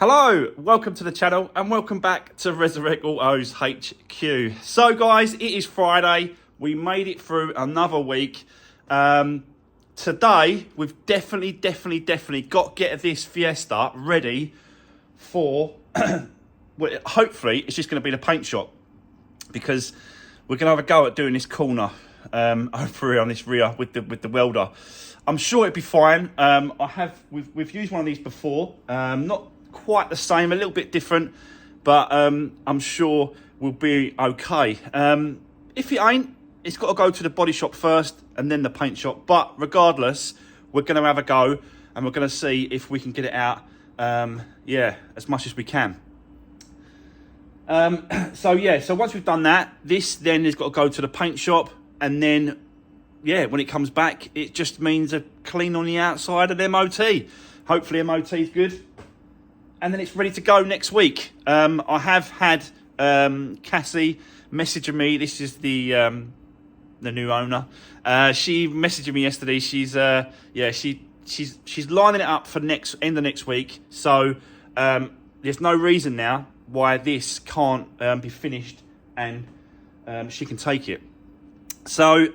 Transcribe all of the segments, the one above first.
Hello, welcome to the channel and welcome back to Resurwreck Autos HQ. So guys, it is Friday. We made it through another week. Today, we've definitely got to get this Fiesta ready for, well, hopefully, it's just going to be the paint shop. Because we're going to have a go at doing this corner over here on this rear with the welder. I'm sure it'd be fine. We've used one of these before. Not quite the same, a little bit different, but I'm sure we'll be okay. If it ain't, it's got to go to the body shop first and then the paint shop. But regardless, we're going to have a go and we're going to see if we can get it out, as much as we can. So once we've done that, this then has got to go to the paint shop, and then when it comes back, it just means a clean on the outside and MOT. Hopefully MOT is good, and then it's ready to go next week. I have had Cassie messaging me. This is the new owner. She messaged me yesterday. She's lining it up for end of next week. So there's no reason now why this can't be finished and she can take it. So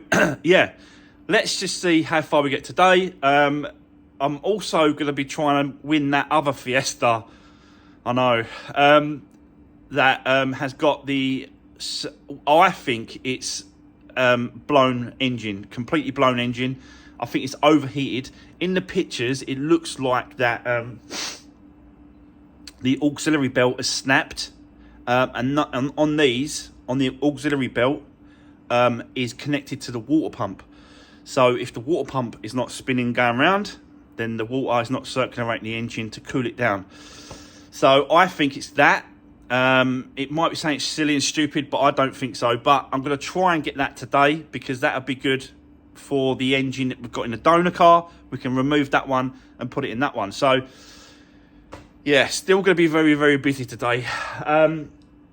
let's just see how far we get today. I'm also going to be trying to win that other Fiesta. I know that has got I think it's blown engine, completely blown engine. I think it's overheated. In the pictures, it looks like that the auxiliary belt has snapped, and on the auxiliary belt is connected to the water pump. So if the water pump is not spinning, going round, then the water is not circulating the engine to cool it down. So I think it's that. It might be saying it's silly and stupid, but I don't think so. But I'm going to try and get that today, because that would be good for the engine that we've got in the donor car. We can remove that one and put it in that one. So yeah, still going to be very busy today.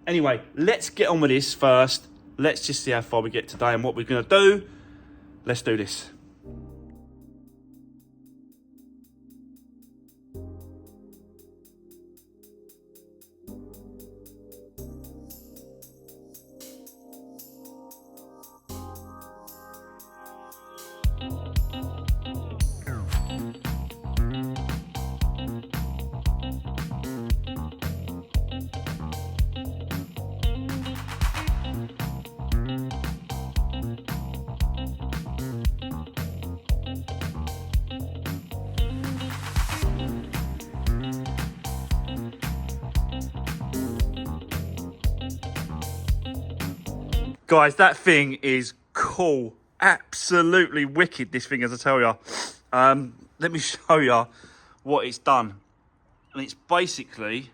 Anyway, let's get on with this first. Let's just see how far we get today and what we're going to do. Let's do this. Guys, that thing is cool. Absolutely wicked, this thing, as I tell you. Let me show you what it's done. And it's basically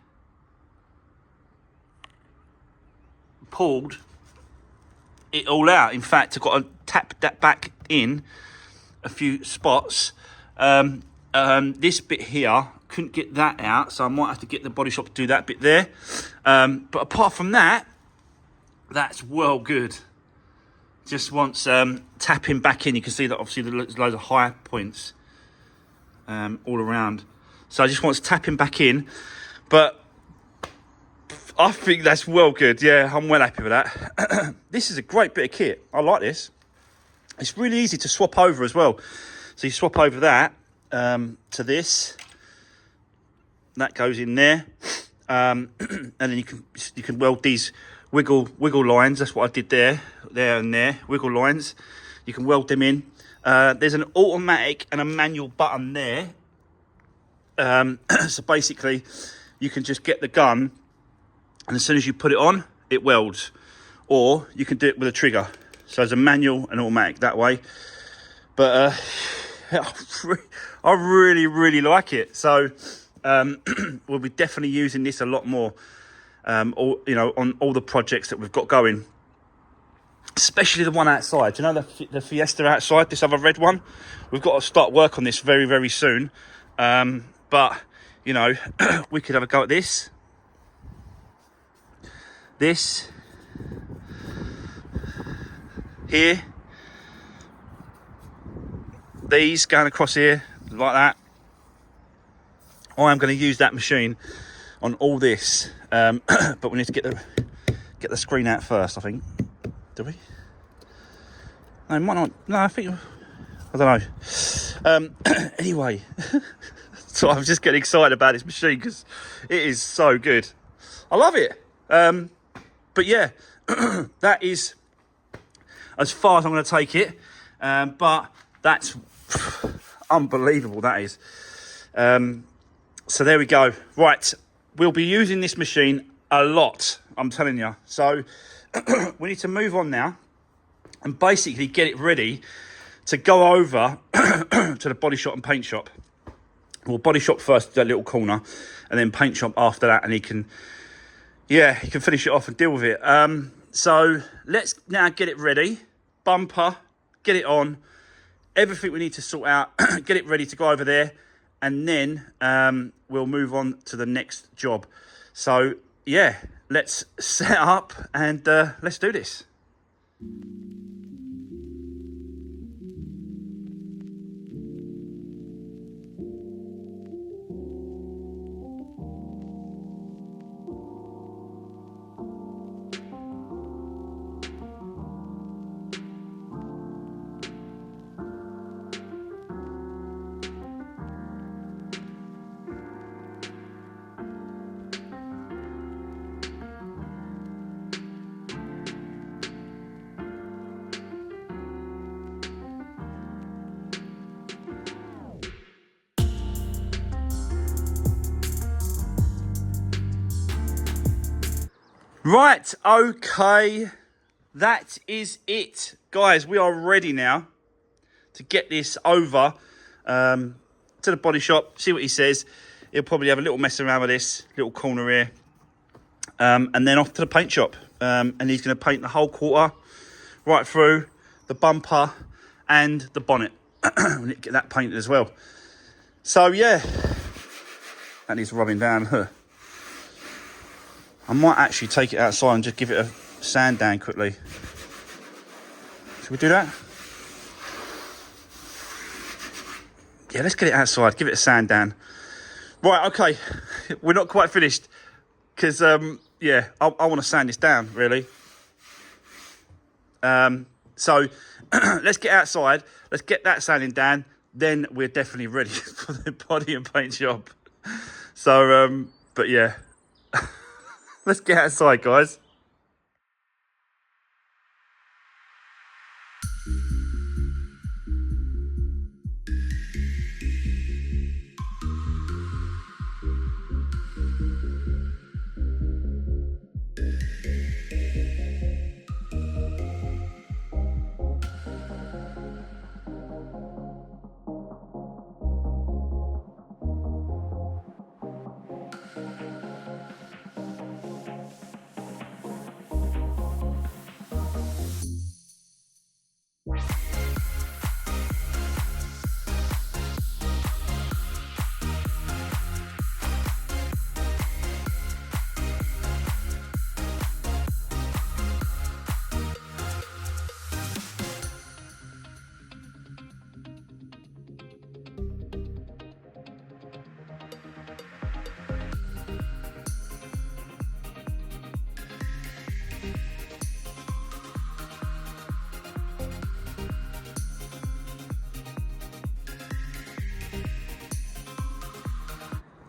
pulled it all out. In fact, I've got to tap that back in a few spots. This bit here, couldn't get that out, so I might have to get the body shop to do that bit there. But apart from that, that's well good. Just wants tapping back in. You can see that obviously there's loads of high points all around. So I just wants tapping back in. But I think that's well good. Yeah, I'm well happy with that. This is a great bit of kit. I like this. It's really easy to swap over as well. So you swap over that to this. That goes in there. And then you can weld these wiggle lines. That's what I did there and there. Wiggle lines. You can weld them in. There's an automatic and a manual button there. So basically, you can just get the gun, and as soon as you put it on, it welds. Or you can do it with a trigger. So there's a manual and automatic that way. But I really like it. So we'll be definitely using this a lot more. On all the projects that we've got going, especially the one outside. Do you know the Fiesta outside, this other red one? We've got to start work on this very soon. But we could have a go at this here, these going across here like that. I am going to use that machine on all this, but we need to get the screen out first, I think. Do we? No, might not. No, I think, I don't know. Anyway, so I'm just getting excited about this machine because it is so good. I love it. But yeah, that is as far as I'm going to take it. But that's unbelievable, that is. So there we go. Right, we'll be using this machine a lot, I'm telling you. So we need to move on now and basically get it ready to go over to the body shop and paint shop. Well, body shop first, that little corner, and then paint shop after that, and he can finish it off and deal with it. So let's now get it ready. Bumper, get it on. Everything we need to sort out, get it ready to go over there, and then we'll move on to the next job. So yeah, let's set up and let's do this. Right, okay, that is it. Guys, we are ready now to get this over to the body shop, see what he says. He'll probably have a little mess around with this little corner here. And then off to the paint shop. And he's going to paint the whole quarter, right through, the bumper and the bonnet. We need to get that painted as well. So, yeah, that needs rubbing down. I might actually take it outside and just give it a sand down quickly. Should we do that? Yeah, let's get it outside, give it a sand down. Right, okay, we're not quite finished because, yeah, I want to sand this down, really. So let's get outside, let's get that sanding down, then we're definitely ready for the body and paint job. So, but yeah. Let's get outside, guys.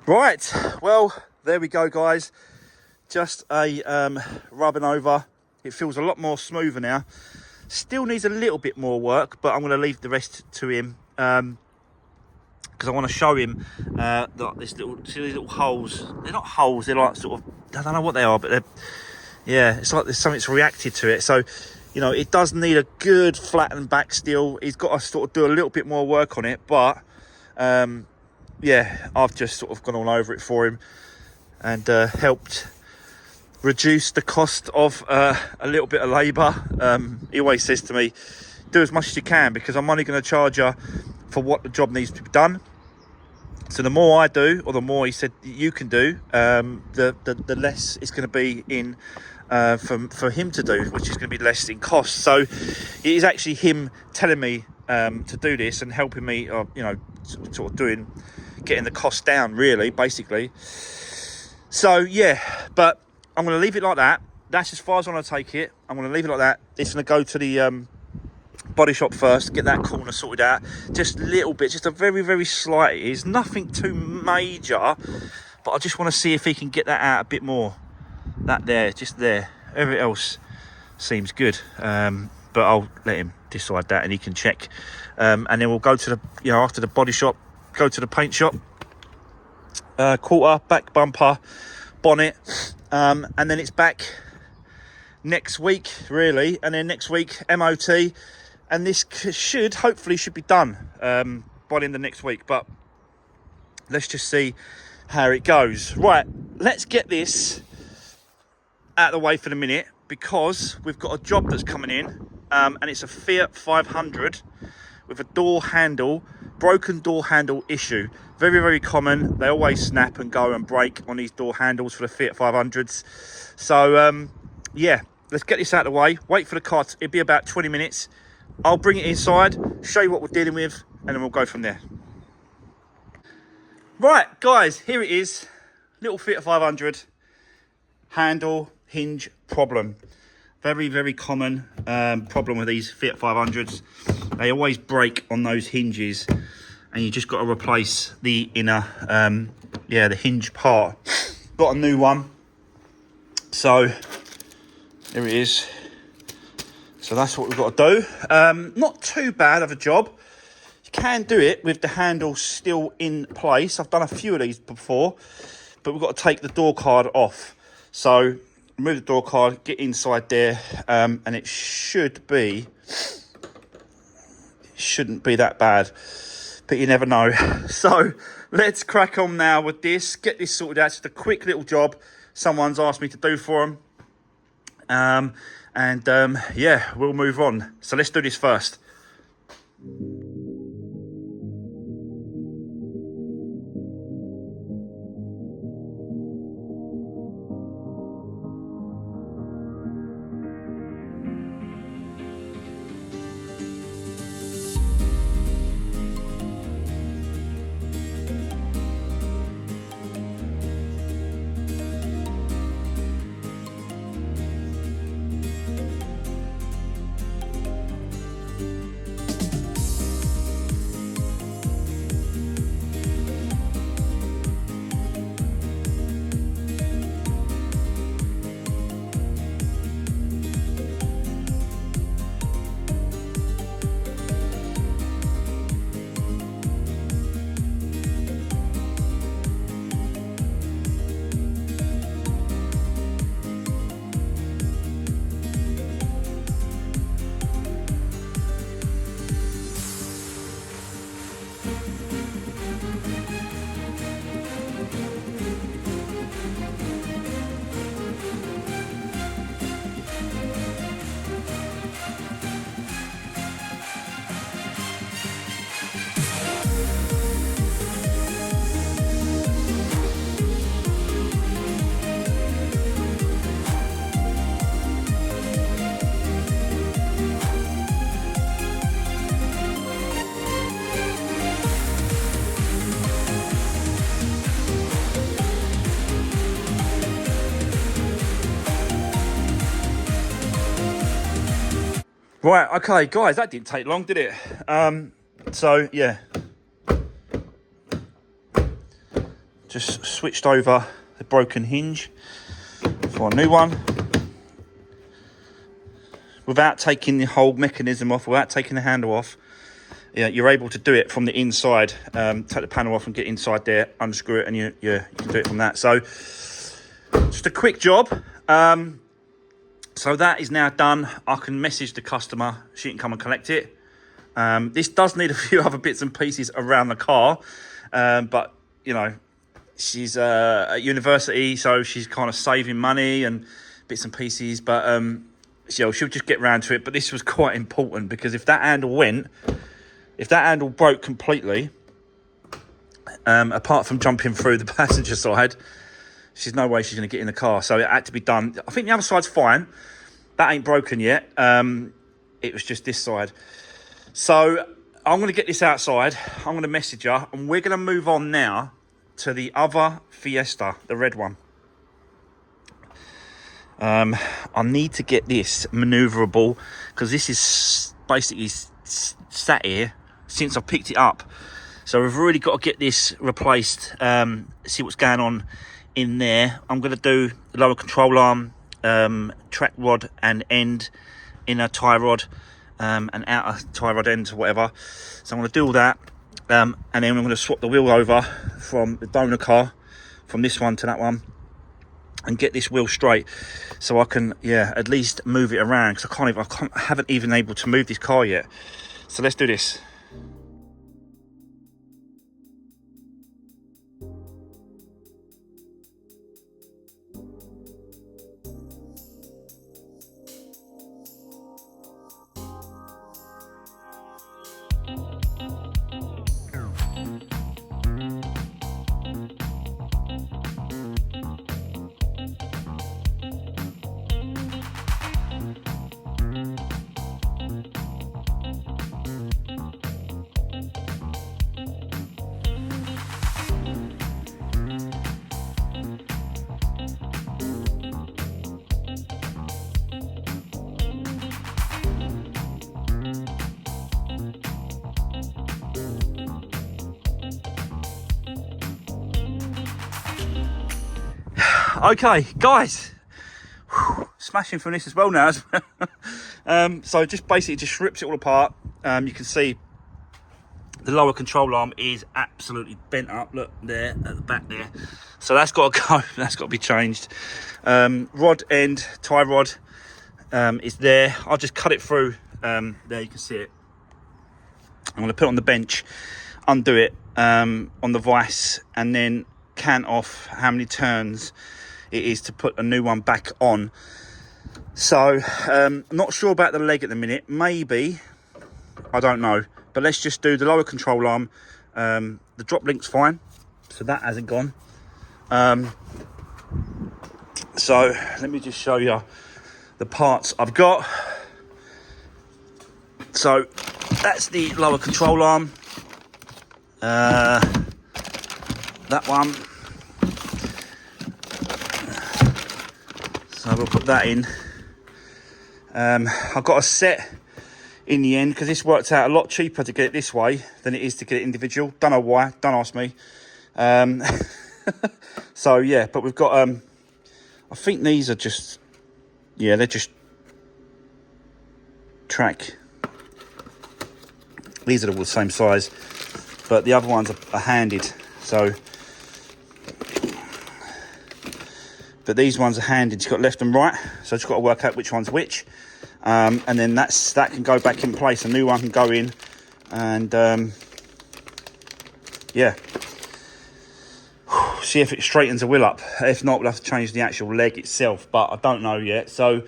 Right, well, there we go, guys. Just a rubbing over. It feels a lot more smoother now. Still needs a little bit more work, but I'm going to leave the rest to him because I want to show him these little holes. They're not holes. They're like sort of, I don't know what they are, but they're, yeah, it's like there's something's reacted to it. So, you know, it does need a good flattened back still. He's got to sort of do a little bit more work on it, but yeah, I've just sort of gone all over it for him and helped reduce the cost of a little bit of labour. He always says to me, do as much as you can because I'm only going to charge you for what the job needs to be done. So the more I do, or the more he said you can do, the less it's going to be in for him to do, which is going to be less in cost. So it is actually him telling me to do this and helping me, you know, sort of getting the cost down, really, basically. So yeah, but I'm going to leave it like that. That's as far as I'm going to take it. I'm going to leave it like that. It's going to go to the body shop first, get that corner sorted out. Just a little bit, just a very, very slight. It's nothing too major, but I just want to see if he can get that out a bit more. That there, just there. Everything else seems good. But I'll let him decide that, and he can check. And then we'll go to the, after the body shop, go to the paint shop. Quarter, back bumper, bonnet, and then it's back next week, really. And then next week, MOT, and this hopefully should be done by the end of next week. But let's just see how it goes. Right, let's get this out of the way for the minute, because we've got a job that's coming in, and it's a Fiat 500 with a broken door handle issue. Very, very common. They always snap and go and break on these door handles for the Fiat 500s. So, yeah, let's get this out of the way. Wait for the car. It'll be about 20 minutes. I'll bring it inside, show you what we're dealing with, and then we'll go from there. Right, guys, here it is. Little Fiat 500 handle hinge problem. Very, very common problem with these Fiat 500s. They always break on those hinges, and you just got to replace the inner, the hinge part. Got a new one. So, here it is. So that's what we've got to do. Not too bad of a job. You can do it with the handle still in place. I've done a few of these before, but we've got to take the door card off. So, remove the door card, get inside there, and it shouldn't be that bad, but you never know. So let's crack on now with this, get this sorted out. It's just a quick little job someone's asked me to do for them, yeah, we'll move on. So let's do this first. Right, okay, guys, that didn't take long, did it? So, yeah. Just switched over the broken hinge for a new one. Without taking the whole mechanism off, without taking the handle off, yeah, you're able to do it from the inside. Take the panel off and get inside there, unscrew it, and you can do it from that. So, just a quick job. So that is now done. I can message the customer. She can come and collect it. This does need a few other bits and pieces around the car. But, she's at university, so she's kind of saving money and bits and pieces. But, she'll just get round to it. But this was quite important, because if that handle broke completely, apart from jumping through the passenger side, there's no way she's going to get in the car. So it had to be done. I think the other side's fine. That ain't broken yet. It was just this side. So I'm going to get this outside. I'm going to message her. And we're going to move on now to the other Fiesta, the red one. I need to get this manoeuvrable, because this is basically sat here since I picked it up. So we've really got to get this replaced, see what's going on in there. I'm going to do the lower control arm, track rod and end, inner tie rod, and outer tie rod ends or whatever. So I'm going to do all that, and then I'm going to swap the wheel over from the donor car, from this one to that one, and get this wheel straight, so I can, at least move it around, because I haven't even able to move this car yet. So let's do this. Okay, guys, smashing from this as well now. So just basically just rips it all apart. You can see the lower control arm is absolutely bent up. Look there at the back there. So that's got to go. That's got to be changed. Rod end, tie rod is there. I'll just cut it through. There you can see it. I'm going to put it on the bench, undo it on the vise, and then count off how many turns it is to put a new one back on. So I'm not sure about the leg at the minute. Maybe, I don't know, but let's just do the lower control arm. The drop link's fine, so that hasn't gone. So let me just show you the parts I've got. So that's the lower control arm, that one. So we'll put that in. I've got a set in the end, because this worked out a lot cheaper to get it this way than it is to get it individual. Don't know why, don't ask me. So yeah, but we've got, I think these are just, they're just track. These are all the same size, but the other ones are handed. So, but these ones are handed. You've got left and right, so just got to work out which one's which, and then that can go back in place. A new one can go in, and see if it straightens the wheel up. If not, we'll have to change the actual leg itself, but I don't know yet. So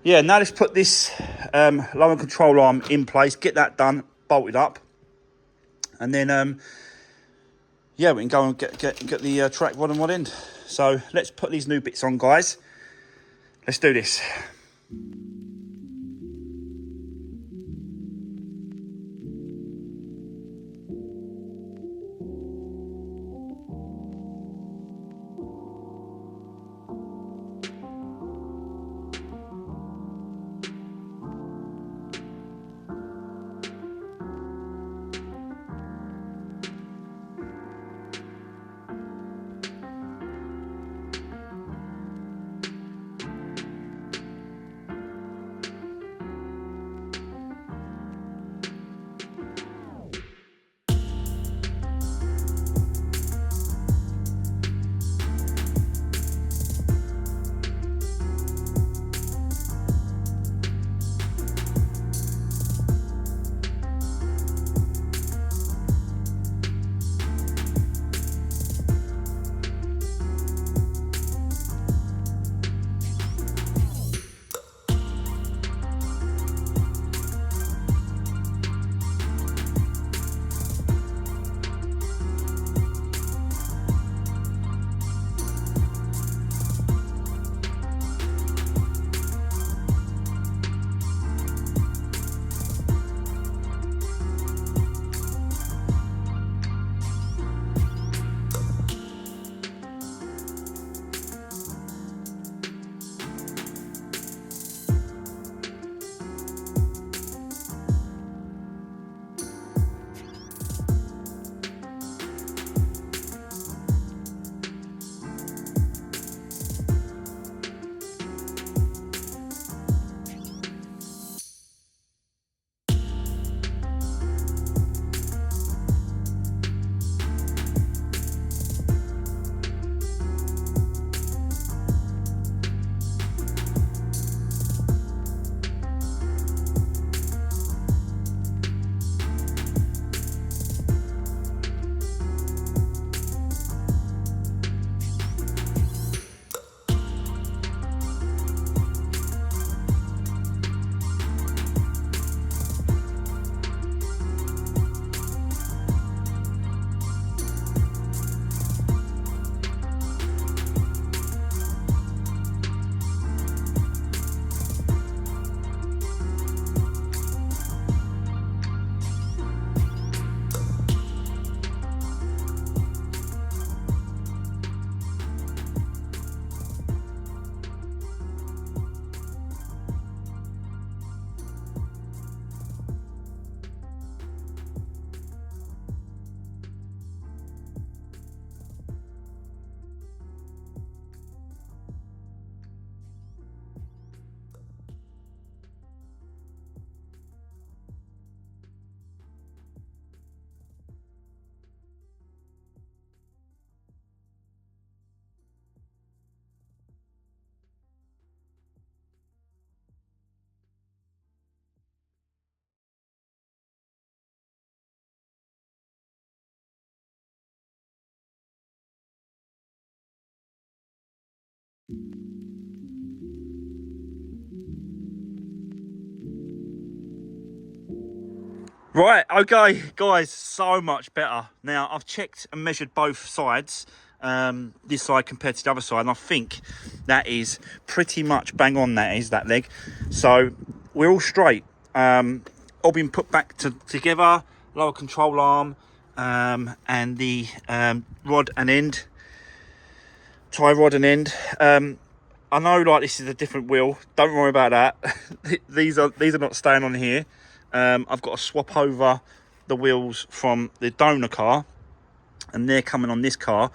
yeah, now let's put this lower control arm in place, get that done, bolted up, and then we can go and get the track rod and rod end. So let's put these new bits on, guys. Let's do this. Right, okay, guys, so much better. Now, I've checked and measured both sides, this side compared to the other side, and I think that is pretty much bang on, that leg. So, we're all straight. All been put back together, lower control arm, and the rod and end, tie rod and end. I know, like, this is a different wheel. Don't worry about that. these are not staying on here. I've got to swap over the wheels from the donor car, and they're coming on this car.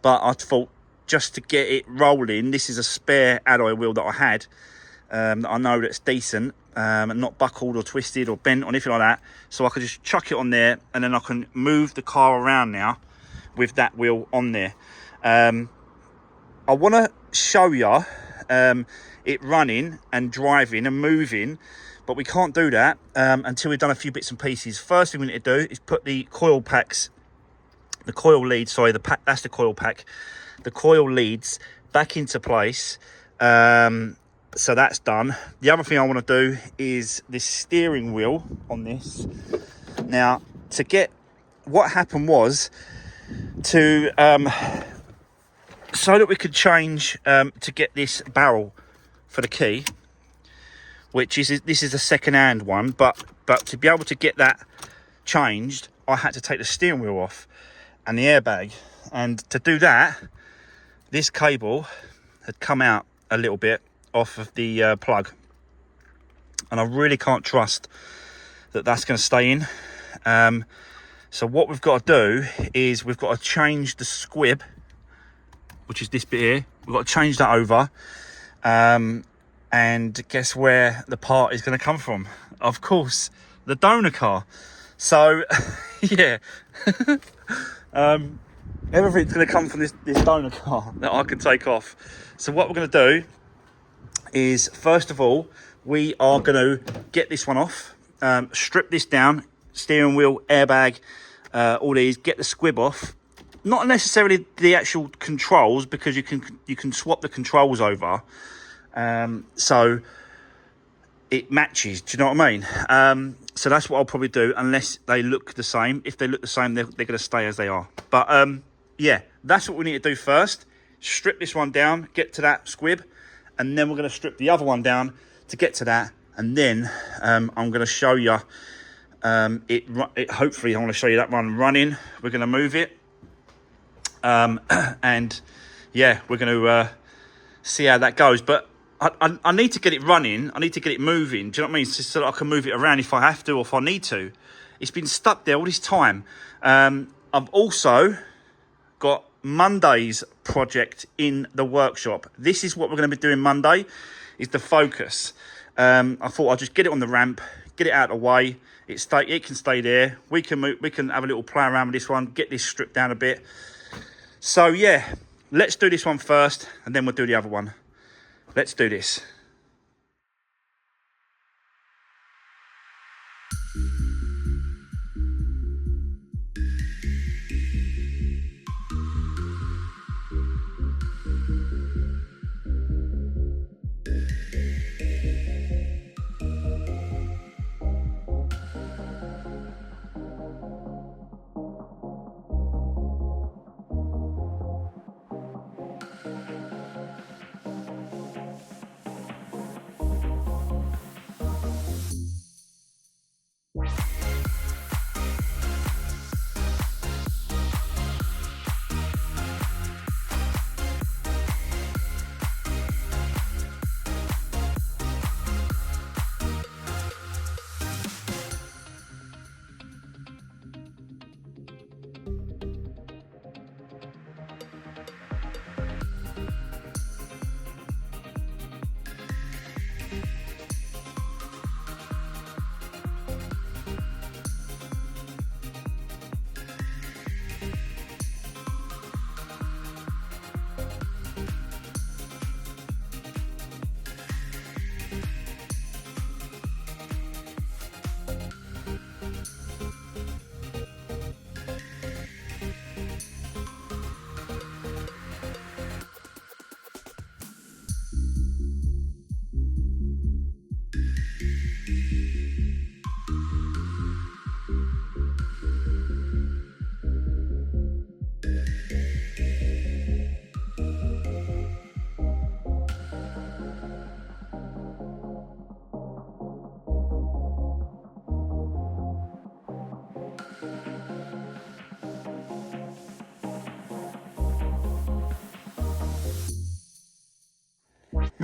But I thought, just to get it rolling, this is a spare alloy wheel that I had, that I know that's decent, and not buckled or twisted or bent or anything like that. So I could just chuck it on there, and then I can move the car around now with that wheel on there. I want to show you it running and driving and moving, but we can't do that until we've done a few bits and pieces. First thing we need to do is put the coil packs, the coil leads, sorry, the pack, that's the coil pack, the coil leads back into place. So that's done. The other thing I want to do is this steering wheel on this. Now, to get, what happened was to so that we could change to get this barrel for the key, which is, this is a second-hand one, but to be able to get that changed, I had to take the steering wheel off and the airbag. And to do that, this cable had come out a little bit off of the plug, and I really can't trust that that's going to stay in. So what we've got to do is we've got to change the squib, which is this bit here. We've got to change that over. And guess where the part is going to come from? Of course, the donor car. So, yeah. Everything's going to come from this donor car that I can take off. So what we're going to do is, first of all, we are going to get this one off, strip this down, steering wheel, airbag, all these, get the squib off. Not necessarily the actual controls, because you can swap the controls over. So it matches, do you know what I mean? So that's what I'll probably do, unless they look the same. If they look the same, they're going to stay as they are. But yeah, that's what we need to do first. Strip this one down, get to that squib, and then we're going to strip the other one down to get to that. And then I'm going to show you it. Hopefully, I want to show you that one running. We're going to move it, and yeah, we're going to see how that goes. But I need to get it running. I need to get it moving. Do you know what I mean? So that I can move it around if I have to or if I need to. It's been stuck there all this time. I've also got Monday's project in the workshop. This is what we're going to be doing Monday, is the Focus. I thought I'd just get it on the ramp, get it out of the way. It can stay there. We can have a little play around with this one, get this stripped down a bit. So yeah, let's do this one first, and then we'll do the other one. Let's do this.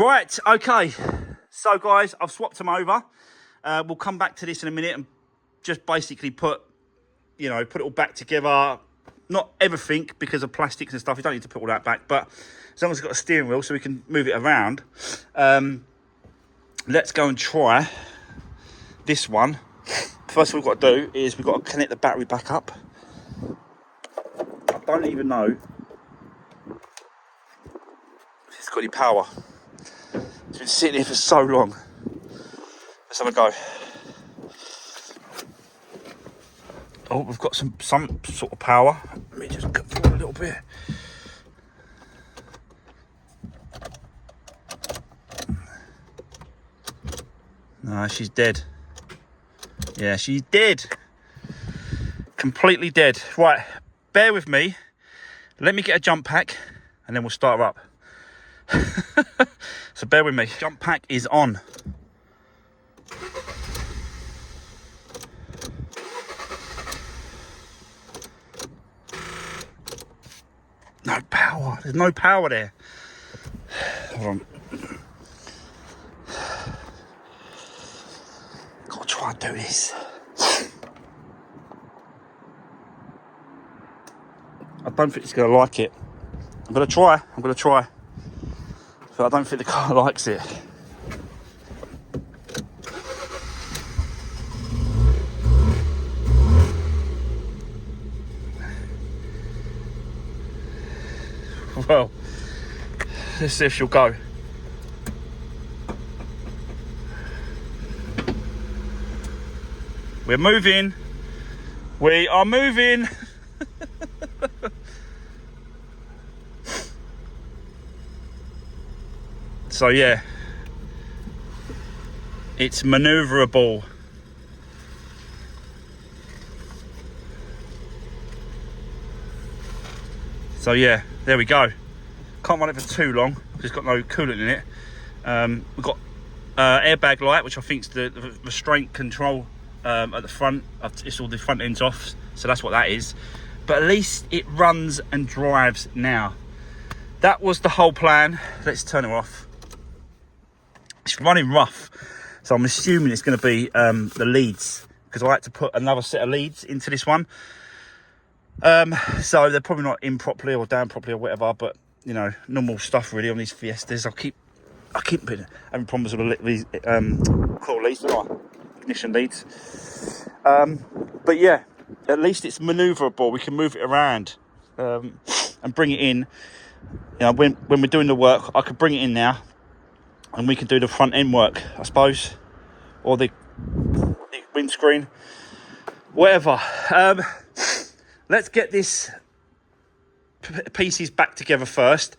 Right, okay. So guys, I've swapped them over. We'll come back to this in a minute and just basically put it all back together. Not everything because of plastics and stuff. You don't need to put all that back, but as long as it's got a steering wheel so we can move it around. Let's go and try this one. First thing we've got to do is we've got to connect the battery back up. I don't even know if it's got any power. It's been sitting here for so long. Let's have a go. Oh, we've got some sort of power. Let me just cut forward a little bit. No, she's dead. Yeah, she's dead. Completely dead. Right, bear with me. Let me get a jump pack and then we'll start her up. So bear with me. Jump pack is on. No power. There's no power there. Hold on. Gotta try and do this. I don't think it's gonna like it. I'm gonna try. But I don't think the car likes it. Well, let's see if she'll go. We're moving. We are moving. So yeah, it's manoeuvrable. So yeah, there we go. Can't run it for too long because it's got no coolant in it. We've got airbag light, which I think is the restraint control at the front. It's all the front ends off, so that's what that is. But at least it runs and drives now. That was the whole plan. Let's turn it off. It's running rough, so I'm assuming it's going to be the leads, because I had to put another set of leads into this one. So they're probably not in properly or down properly or whatever, but you know, normal stuff really on these Fiestas. I keep having problems with these coil leads, don't I? Ignition leads. But yeah, at least it's manoeuvrable. We can move it around and bring it in. You know, when we're doing the work, I could bring it in now, and we can do the front end work, I suppose, or the windscreen, whatever. Let's get this pieces back together first.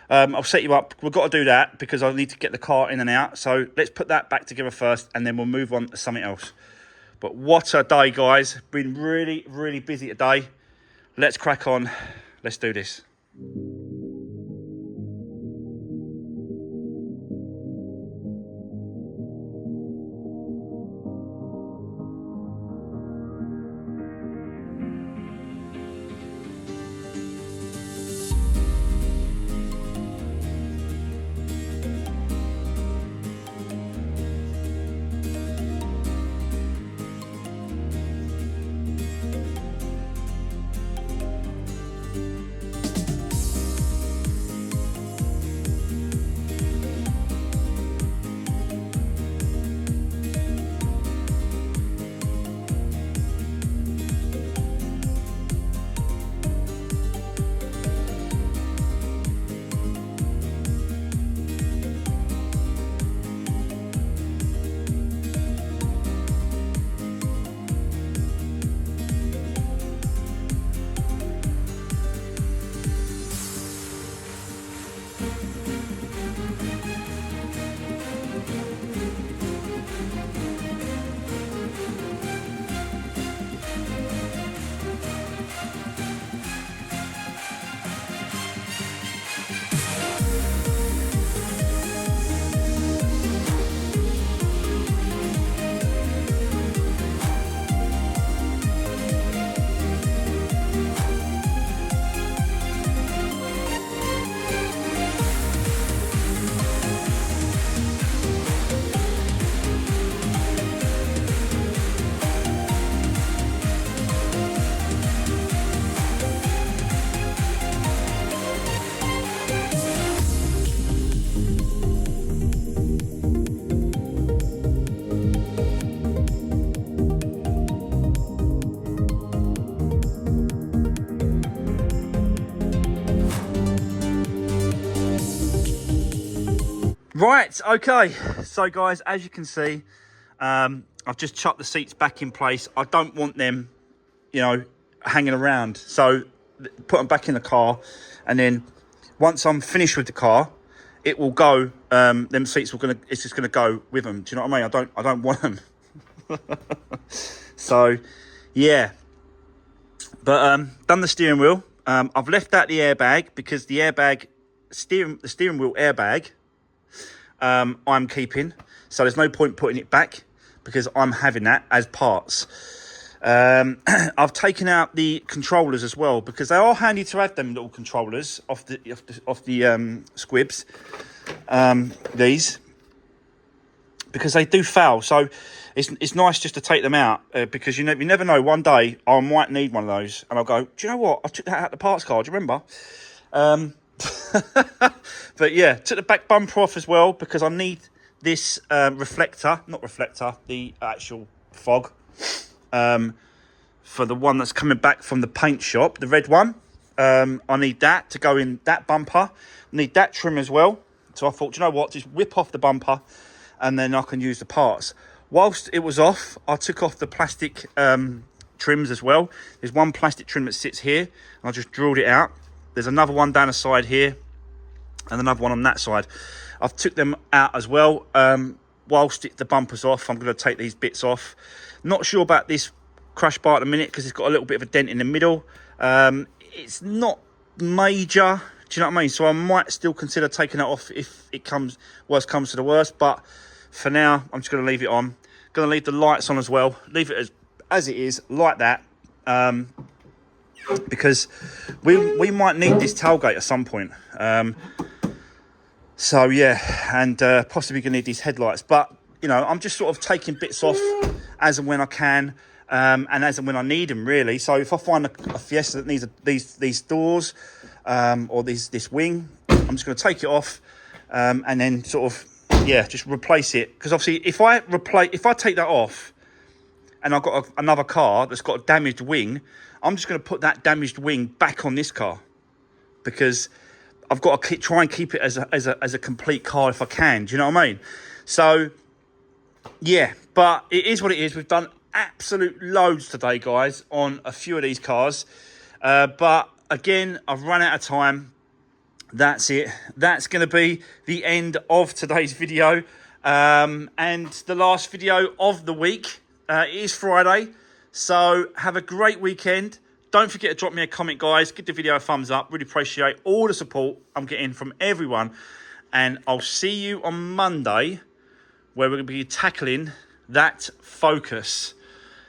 I'll set you up. We've got to do that because I need to get the car in and out. So let's put that back together first, and then we'll move on to something else. But what a day, guys. Been really, really busy today. Let's crack on. Let's do this. Right, okay. So, guys, as you can see, I've just chucked the seats back in place. I don't want them, you know, hanging around. So, put them back in the car. And then once I'm finished with the car, it will go. Them seats it's just gonna go with them. Do you know what I mean? I don't want them. So, yeah. But done the steering wheel. I've left out the airbag because the steering wheel airbag, I'm keeping. So there's no point putting it back because I'm having that as parts. I've taken out the controllers as well because they are handy to have, them little controllers off the squibs. These, because they do fail. So it's nice just to take them out because you never know. One day I might need one of those, and I'll go, do you know what? I took that out the parts car. Do you remember? But yeah, took the back bumper off as well because I need this the actual fog for the one that's coming back from the paint shop, the red one. I need that to go in that bumper. I need that trim as well. So I thought, do you know what? Just whip off the bumper and then I can use the parts. Whilst it was off, I took off the plastic trims as well. There's one plastic trim that sits here and I just drilled it out. There's another one down the side here and another one on that side. I've took them out as well. Whilst the bumper's off, I'm going to take these bits off. Not sure about this crash bar at the minute because it's got a little bit of a dent in the middle. It's not major, do you know what I mean? So I might still consider taking it off if it worst comes to the worst. But for now, I'm just going to leave it on. Going to leave the lights on as well. Leave it as it is, like that. Because we might need this tailgate at some point. So yeah, and possibly gonna need these headlights. But you know, I'm just sort of taking bits off as and when I can, and as and when I need them, really. So if I find a Fiesta that needs these doors or this wing, I'm just gonna take it off and then sort of just replace it. Because obviously, if I take that off, and I've got another car that's got a damaged wing, I'm just going to put that damaged wing back on this car because I've got to try and keep it as a complete car if I can. Do you know what I mean? So, yeah, but it is what it is. We've done absolute loads today, guys, on a few of these cars. But, again, I've run out of time. That's it. That's going to be the end of today's video. And the last video of the week. It is Friday, so have a great weekend. Don't forget to drop me a comment, guys. Give the video a thumbs up. Really appreciate all the support I'm getting from everyone. And I'll see you on Monday, where we're going to be tackling that Focus,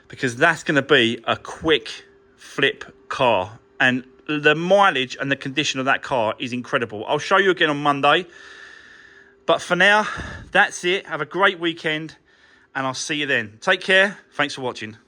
because that's going to be a quick flip car. And the mileage and the condition of that car is incredible. I'll show you again on Monday. But for now, that's it. Have a great weekend. And I'll see you then. Take care. Thanks for watching.